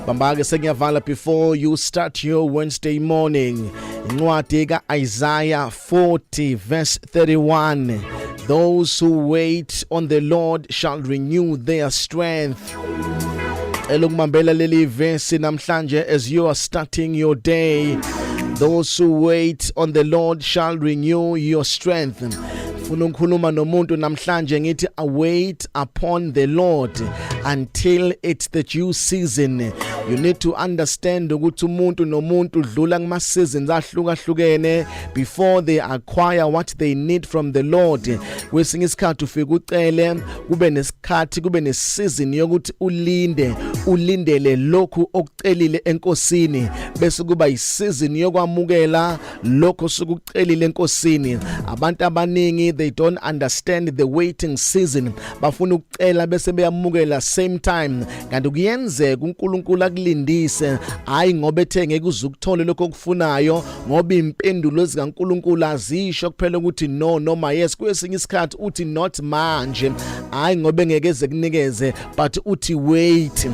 Bambake sengiyavala before you start your Wednesday morning. Incwadi ka-Isaiah 40 verse 31. Those who wait on the Lord shall renew their strength. Elokubambela leli verse namhlanje as you are starting your day. Those who wait on the Lord shall renew your strength. Funa ukukhuluma nomuntu namhlanje ngithi await upon the Lord until it's the due season. You need to understand ukuthi umuntu nomuntu udlula kuma seasons ahlukahlukene before they acquire what they need from the Lord. Kwesinye isikhathi ufika ucele kube nesikhathi kube neseason yokuthi ulindele lokhu okucelile enkosini bese kuba iseason yokwamukela lokho sokucelile enkosini. Abantu abaningi they don't understand the waiting season. Bafuna ukucela bese beyamukela same time. Kanti kuyenzeka uNkulunkulu akulindise hayi ngoba ethe ngeke uzukuthola lokho okufunayo ngoba impendulo zikaNkulunkulu azisho kuphela ukuthi no noma yes. Kwesinye isikhathi uthi not manje hayi ngoba ngeke ezekunikeze but uthi wait.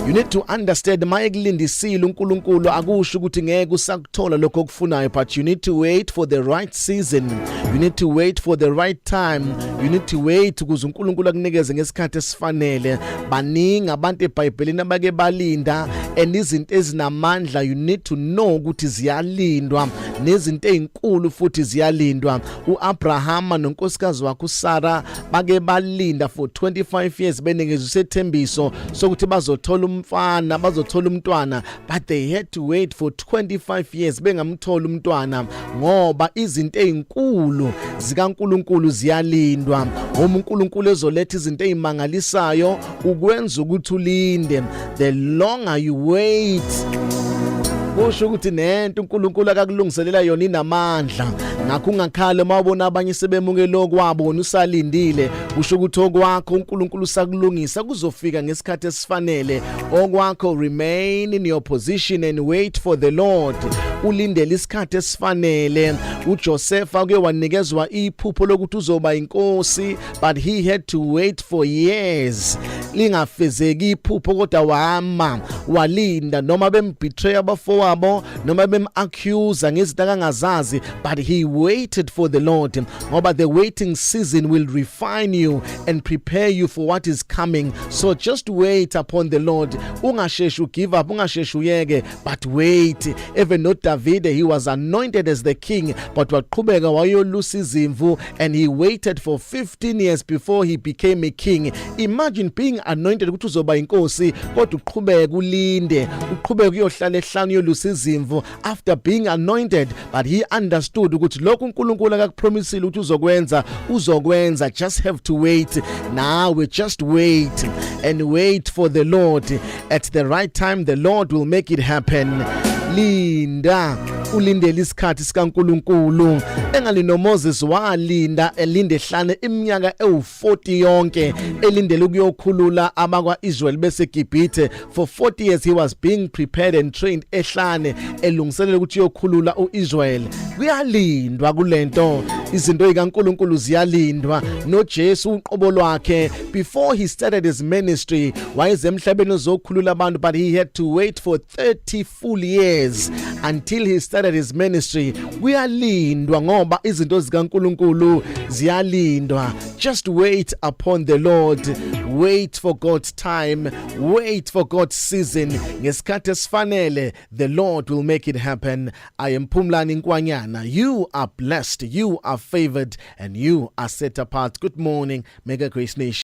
You need to understand mayekulindisile uNkulunkulu akusho ukuthi ngeke usakuthola lokho okufunayo but you need to wait for the right season. You need to wait for the right time. You need to wait ukuze uNkulunkulu akunikeze ngesikhathi esifanele. Baningi abantu eBhayibhelini abake balinda and izinto ezinamandla you need to know ukuthi ziyalindwa nezinto ezinkulu futhi ziyalindwa. uAbraham nonkosikazi wakhe uSara bake balinda for 25 years benikezwe isethembiso sokuthi bazothola umfana bazothola umntwana but they had to wait for 25 years bengamthola umntwana ngoba izinto ezinkulu zikaNkulunkulu ziyalindwa. Uma uNkulunkulu ezoletha izinto ezimangalisayo ukwenza ukuthi ulinde. The longer you wait kusho ukuthi nento uNkulunkulu akakulungiselela yona inamandla. Ngakho ungakhale mawubona abanye sebemukela okwabo wona usalindile kusho ukuthi okwakho uNkulunkulu sakulungisa kuzofika ngesikhathi esifanele. Okwakho remain in your position and wait for the Lord. Ulindele isikhathi esifanele. uJoseph ake wanikezwa iphupho lokuthi uzoba inkosi but he had to wait for years. Lingafezeki iphupho kodwa wama walinda noma bembetray abafowabo noma bemaccuse ngezinto akangazazi but he waited for the Lord ngoba the waiting season will refine you and prepare you for what is coming. So just wait upon the Lord. Ungasheshi give up, ungasheshi uyeke but wait. Even not David, he was anointed as the king but waqhubeka wayolusa izimvu and he waited for 15 years before he became a king. Imagine being anointed ukuthi uzoba inkosi kodwa uqhubeka ulinde uqhubeka uyohlala ehlanu yolusa izimvu after being anointed but he understood ukuthi lokhu uNkulunkulu akakupromisile ukuthi uzokwenza. Just have to wait. Now we just wait and wait for the Lord. At the right time the Lord will make it happen. Linda ulindele isikhathi sikaNkulunkulu. Engali no Moses walinda elinde hlane iminyaka ewu40 yonke elindele ukuyokhulula abakwaIsrael beseGibhithe. For 40 years he was being prepared and trained ehlane elungiselela ukuthi yokhulula uIsrael. Kuyalindwa kulento. Izinto zikaNkulunkulu ziyalindwa. noJesu uqobo lwakhe before he started his ministry wayezemhlabeni uzokhulula abantu but he had to wait for 30 full years until he started his ministry. Kuyalindwa ngoba izinto zikaNkulunkulu ziyalindwa. Just wait upon the Lord. Wait for God's time. Wait for God's season. Ngesikhathi esifanele the Lord will make it happen. I am Phumlani Nkwanyana. You are blessed, you are favored and you are set apart. Good morning, Mega Grace Nation.